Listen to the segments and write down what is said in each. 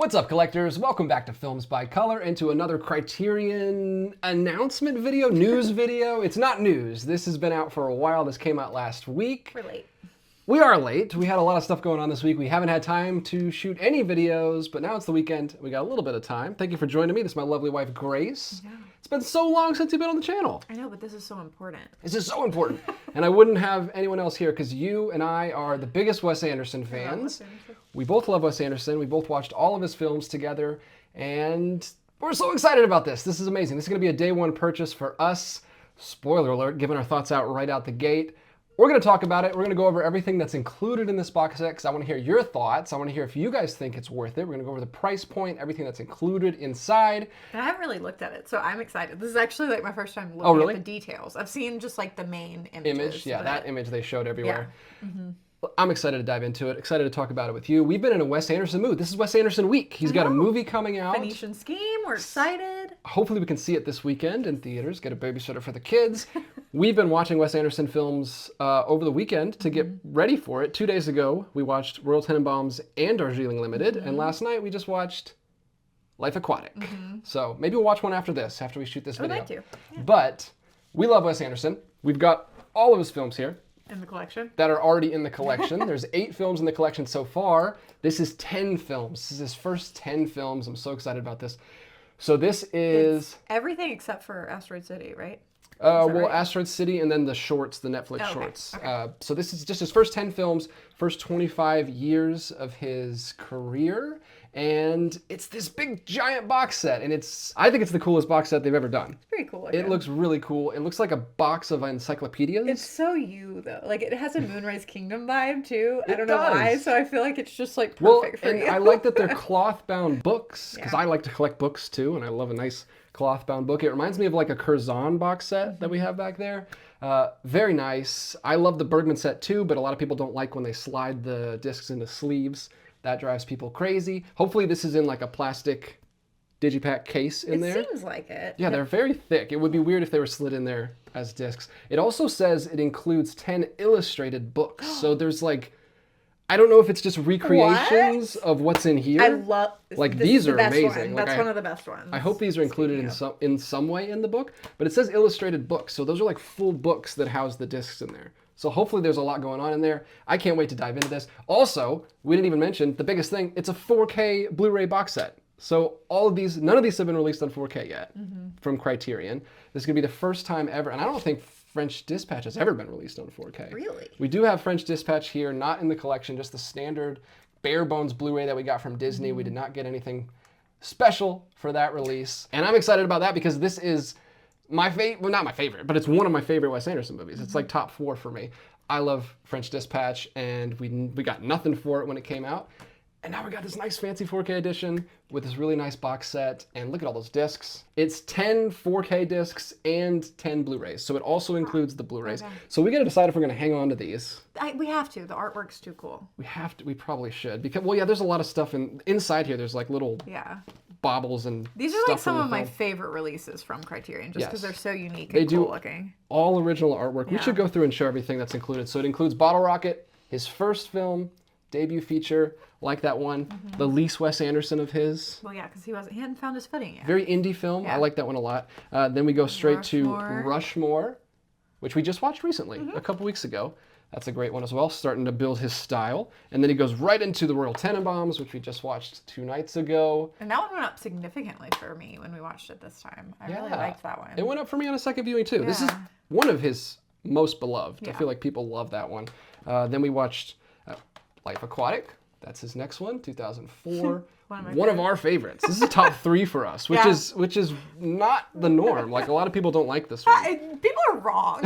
What's up, collectors? Welcome back to Films by Color and to another Criterion announcement video, news video. It's not news. This has been out for a while. This came out last week. We're late. We are late. We had a lot of stuff going on this week. We haven't had time to shoot any videos, but now it's the weekend. We got a little bit of time. Thank you for joining me. This is my lovely wife, Grace. Yeah. It's been so long since you've been on the channel. I know, but this is so important. This is so important. And I wouldn't have anyone else here because you and I are the biggest Wes Anderson fans. We both love Wes Anderson. We both watched all of his films together, and we're so excited about this. This is amazing. This is going to be a day one purchase for us. Spoiler alert, giving our thoughts out right out the gate. We're going to talk about it. We're going to go over everything that's included in this box set because I want to hear your thoughts. I want to hear if you guys think it's worth it. We're going to go over the price point, everything that's included inside. And I haven't really looked at it, so I'm excited. This is actually like my first time looking at the details. I've seen just like the main images. Yeah, that image they showed everywhere. Yeah. Mm-hmm. I'm excited to dive into it. Excited to talk about it with you. We've been in a Wes Anderson mood. This is Wes Anderson week. He's got a movie coming out. Phoenician Scheme. We're excited. Hopefully we can see it this weekend in theaters. Get a babysitter for the kids. We've been watching Wes Anderson films over the weekend to get ready for it. 2 days ago, we watched Royal Tenenbaums and Darjeeling Limited. And last night, we just watched Life Aquatic. So maybe we'll watch one after this, after we shoot this video. I'd like to. Yeah. But we love Wes Anderson. We've got all of his films here. In the collection? That are already in the collection. There's 8 films in the collection so far. This is 10 films. This is his first 10 films. I'm so excited about this. So this is... It's everything except for Asteroid City, right? Well, right? Asteroid City and then the shorts, the Netflix Okay. shorts. Okay. So this is just his first 10 films, first 25 years of his career. And it's this big giant box set. And I think it's the coolest box set they've ever done. It's pretty cool. It looks really cool. It looks like a box of encyclopedias. It's so you, though. Like, it has a Moonrise Kingdom vibe, too. I don't know does. why, so I feel like it's just, like, perfect for you. I like that they're cloth-bound books, because I like to collect books, too, and I love a nice cloth-bound book. It reminds me of, like, a Curzon box set that we have back there. Very nice. I love the Bergman set, too, but a lot of people don't like when they slide the discs into sleeves. That drives people crazy. Hopefully this is in, like, a plastic digipack case in there. It seems like it. Yeah, they're very thick. It would be weird if they were slid in there as discs. It also says it includes 10 illustrated books. So there's like, I don't know if it's just recreations of what's in here. I love like these are amazing. That's like, one of the best ones. I hope these are included in some way in the book. But it says illustrated books. So those are like full books that house the discs in there. So hopefully there's a lot going on in there. I can't wait to dive into this. Also, we didn't even mention the biggest thing. It's a 4K Blu-ray box set. So all of these, none of these have been released on 4K yet from Criterion. This is going to be the first time ever, and I don't think French Dispatch has ever been released on 4K. Really? We do have French Dispatch here, not in the collection, just the standard bare bones Blu-ray that we got from Disney. We did not get anything special for that release. And I'm excited about that because this is my favorite, well, not my favorite, but it's one of my favorite Wes Anderson movies. It's like top 4 for me. I love French Dispatch, and we got nothing for it when it came out. And now we got this nice fancy 4K edition with this really nice box set. And look at all those discs. It's 10 4K discs and 10 Blu-rays. So it also includes the Blu-rays. Okay. So we got to decide if we're going to hang on to these. We have to. The artwork's too cool. We have to. We probably should. Because, well, yeah, there's a lot of stuff inside here. There's like little baubles and these are like some of my favorite releases from Criterion just because they're so unique and cool looking. All original artwork. We should go through and show everything that's included. So it includes Bottle Rocket, his first film, debut feature, like that one, the least Wes Anderson of his. Well, yeah, because he hadn't found his footing yet. Very indie film. I like that one a lot. Then we go straight to Rushmore, which we just watched recently, a couple weeks ago. That's a great one as well, starting to build his style. And then he goes right into the Royal Tenenbaums, which we just watched 2 nights ago. And that one went up significantly for me when we watched it this time. I really liked that one. It went up for me on a second viewing too. This is one of his most beloved. I feel like people love that one. Then we watched Life Aquatic. That's his next one, 2004. One of our favorites. This is a top 3 for us, which is not the norm. Like a lot of people don't like this one. People are wrong.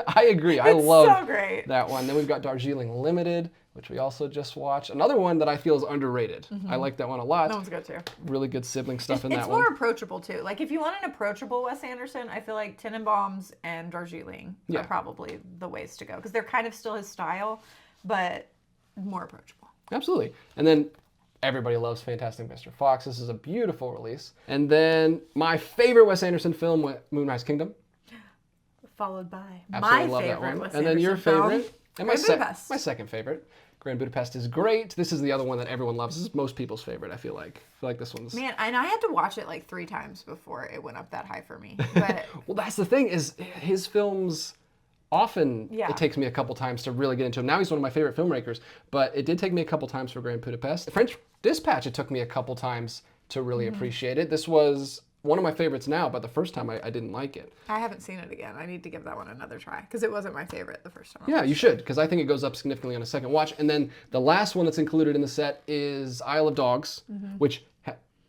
I agree. I love so great. that one. Then we've got Darjeeling Limited, which we also just watched. Another one that I feel is underrated. I like that one a lot. That one's good too. Really good sibling stuff in that one. It's more approachable too. Like if you want an approachable Wes Anderson, I feel like Tenenbaums and Darjeeling are probably the ways to go because they're kind of still his style, but more approachable. Absolutely. And then everybody loves Fantastic Mr. Fox. This is a beautiful release. And then my favorite Wes Anderson film, Moonrise Kingdom. Followed by Absolutely my love favorite that one. Wes And then your Anderson film. favorite? And Grand Budapest. my second favorite. Grand Budapest is great. This is the other one that everyone loves. This is most people's favorite, I feel like. I feel like this one's... Man, and I had to watch it like 3 times before it went up that high for me. But well, that's the thing, is his films... Often it takes me a couple times to really get into him. Now he's one of my favorite filmmakers, but it did take me a couple times for Grand Budapest. French Dispatch, it took me a couple times to really appreciate it. This was one of my favorites now, but the first time I didn't like it. I haven't seen it again. I need to give that one another try because it wasn't my favorite the first time. Yeah, you should, because I think it goes up significantly on a second watch. And then the last one that's included in the set is Isle of Dogs, which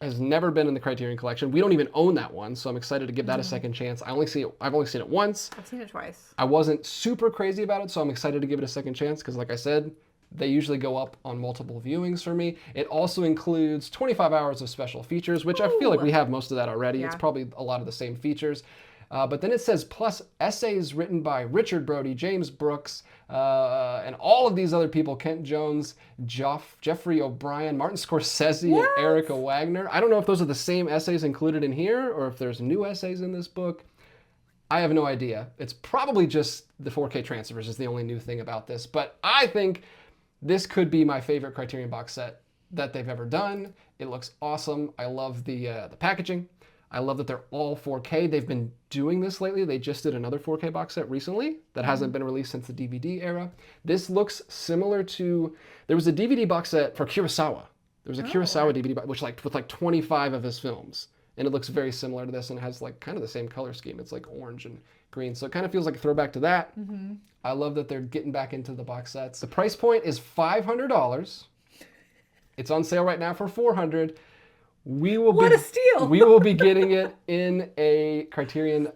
has never been in the Criterion Collection. We don't even own that one, so I'm excited to give that a second chance. I've only seen it once. I've seen it twice. I wasn't super crazy about it, so I'm excited to give it a second chance because, like I said, they usually go up on multiple viewings for me. It also includes 25 hours of special features, which I feel like we have most of that already. Yeah. It's probably a lot of the same features. But then it says, plus essays written by Richard Brody, James Brooks, and all of these other people, Kent Jones, Jeffrey O'Brien, Martin Scorsese, and Erica Wagner. I don't know if those are the same essays included in here or if there's new essays in this book. I have no idea. It's probably just the 4K transfers is the only new thing about this. But I think this could be my favorite Criterion box set that they've ever done. It looks awesome. I love the packaging. I love that they're all 4K. They've been doing this lately. They just did another 4K box set recently that hasn't been released since the DVD era. This looks similar to, there was a DVD box set for Kurosawa. There was a Kurosawa DVD box, with like 25 of his films. And it looks very similar to this and has like kind of the same color scheme. It's like orange and green. So it kind of feels like a throwback to that. I love that they're getting back into the box sets. The price point is $500. It's on sale right now for $400. What a steal! We will be getting it in a Criterion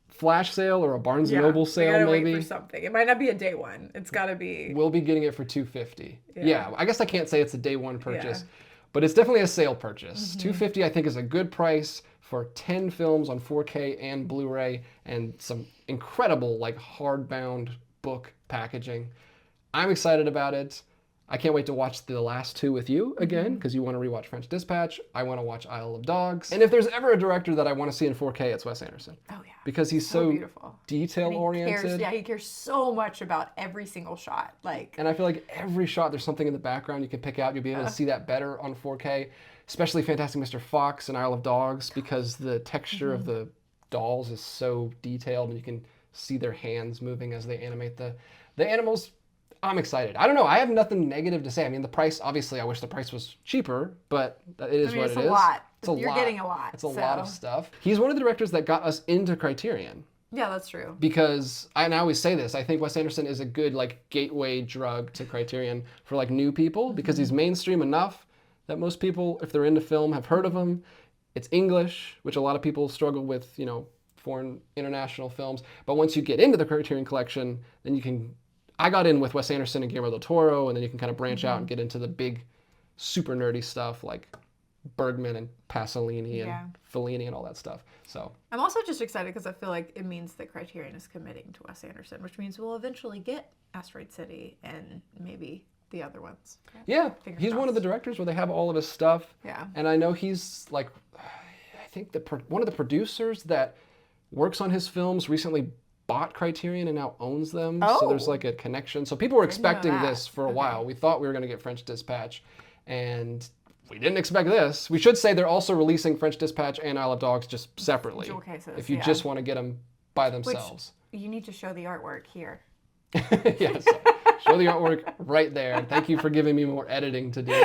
flash sale or a Barnes & Noble sale, we gotta maybe. Wait for something. It might not be a day one. It's got to be. We'll be getting it for $250. Yeah, I guess I can't say it's a day one purchase, but it's definitely a sale purchase. $250, I think, is a good price for 10 films on 4K and Blu-ray and some incredible like hardbound book packaging. I'm excited about it. I can't wait to watch the last 2 with you again, because you want to rewatch French Dispatch. I want to watch Isle of Dogs. And if there's ever a director that I want to see in 4K, it's Wes Anderson. Oh, yeah. Because he's so beautiful. Detail-oriented. He cares so much about every single shot. And I feel like every shot, there's something in the background you can pick out. You'll be able to see that better on 4K, especially Fantastic Mr. Fox and Isle of Dogs, because the texture of the dolls is so detailed, and you can see their hands moving as they animate the animals. I'm excited. I don't know. I have nothing negative to say. I mean, the price, obviously, I wish the price was cheaper, but it is what it is. It's a lot. You're getting a lot. It's a lot of stuff. He's one of the directors that got us into Criterion. Yeah, that's true. Because, and I always say this, I think Wes Anderson is a good gateway drug to Criterion for new people, because he's mainstream enough that most people, if they're into film, have heard of him. It's English, which a lot of people struggle with, foreign international films. But once you get into the Criterion Collection, then you can... I got in with Wes Anderson and Guillermo del Toro, and then you can kind of branch out and get into the big, super nerdy stuff like Bergman and Pasolini and Fellini and all that stuff. So I'm also just excited because I feel like it means that Criterion is committing to Wes Anderson, which means we'll eventually get Asteroid City and maybe the other ones. Yeah, he's one of the directors where they have all of his stuff. Yeah. And I know he's I think one of the producers that works on his films recently bought Criterion and now owns them. So there's a connection. So people were expecting this for a while. We thought we were going to get French Dispatch, and we didn't expect this. We should say they're also releasing French Dispatch and Isle of Dogs just separately. Jewel cases, if you just want to get them by themselves. Which you need to show the artwork here. Yes. Show the artwork right there. Thank you for giving me more editing to do.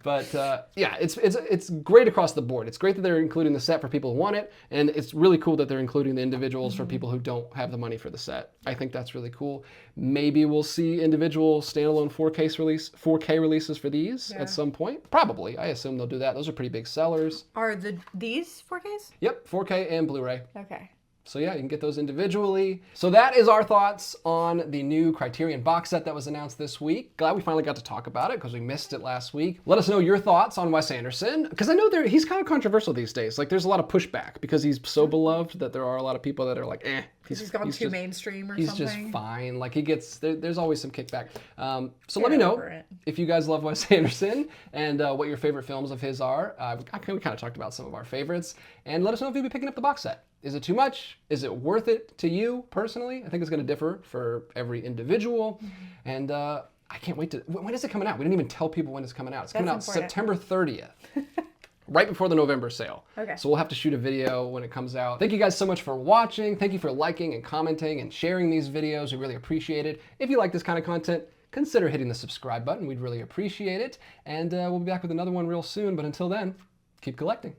But it's great across the board. It's great that they're including the set for people who want it, and it's really cool that they're including the individuals for people who don't have the money for the set. I think that's really cool. Maybe we'll see individual standalone 4K releases for these at some point. Probably. I assume they'll do that. Those are pretty big sellers. Are these 4Ks? Yep, 4K and Blu-ray. Okay. So yeah, you can get those individually. So that is our thoughts on the new Criterion box set that was announced this week. Glad we finally got to talk about it because we missed it last week. Let us know your thoughts on Wes Anderson, because I know he's kind of controversial these days. There's a lot of pushback because he's so beloved that there are a lot of people that are like, he's gone too mainstream or he's something. He's just fine. There's always some kickback. So let me know if you guys love Wes Anderson and what your favorite films of his are. We kind of talked about some of our favorites. And let us know if you'll be picking up the box set. Is it too much? Is it worth it to you personally? I think it's going to differ for every individual. And I can't wait to... When is it coming out? We didn't even tell people when it's coming out. It's coming out September 30th. Right before the November sale. Okay. So we'll have to shoot a video when it comes out. Thank you guys so much for watching. Thank you for liking and commenting and sharing these videos. We really appreciate it. If you like this kind of content, consider hitting the subscribe button. We'd really appreciate it. And we'll be back with another one real soon. But until then, keep collecting.